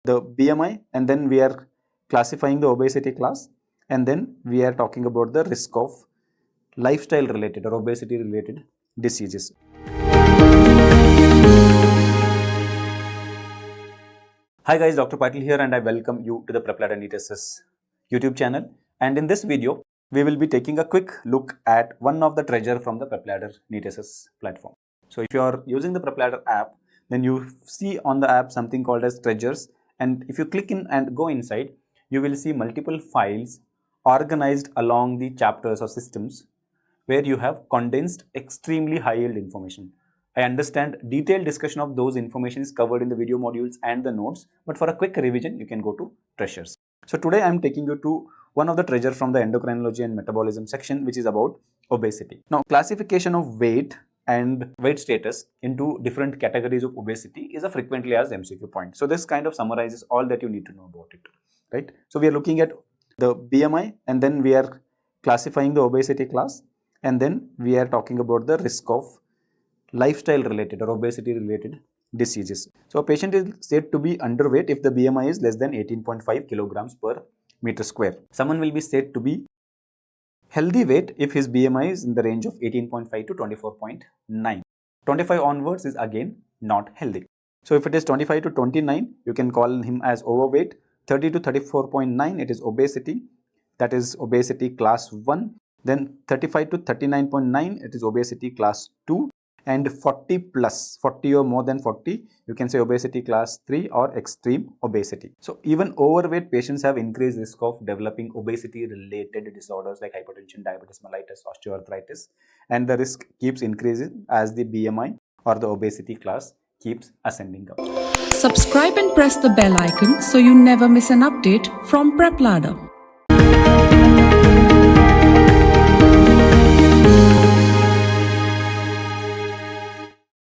the BMI, and then we are classifying the obesity class, and then we are talking about the risk of lifestyle related or obesity related diseases. Hi guys, Dr. Patil here, and I welcome you to the PrepLadder NEET SS YouTube channel. And in this video, we will be taking a quick look at one of the treasure from the PrepLadder NEET SS platform. So if you are using the PrepLadder app, then you see on the app something called as treasures. And if you click in and go inside, you will see multiple files organized along the chapters or systems where you have condensed extremely high yield information. I understand detailed discussion of those information is covered in the video modules and the notes, but for a quick revision, you can go to treasures. So today I am taking you to one of the treasure from the endocrinology and metabolism section, which is about obesity. Now, classification of weight and weight status into different categories of obesity is a frequently asked MCQ point. So this kind of summarizes all that you need to know about it, right? So we are looking at the BMI, and then we are classifying the obesity class, and then we are talking about the risk of lifestyle related or obesity related diseases. So a patient is said to be underweight if the BMI is less than 18.5 kilograms per meter square. Someone will be said to be healthy weight if his BMI is in the range of 18.5 to 24.9. 25 onwards is again not healthy. So if it is 25 to 29, you can call him as overweight. 30 to 34.9, it is obesity. That is obesity class 1. Then 35 to 39.9, it is obesity class 2. And 40 plus, 40 or more than 40, you can say obesity class 3 or extreme obesity. So even overweight patients have increased risk of developing obesity related disorders like hypertension, diabetes mellitus, osteoarthritis, and the risk keeps increasing as the BMI or the obesity class keeps ascending up. Subscribe and press the bell icon so you never miss an update from PrepLadder.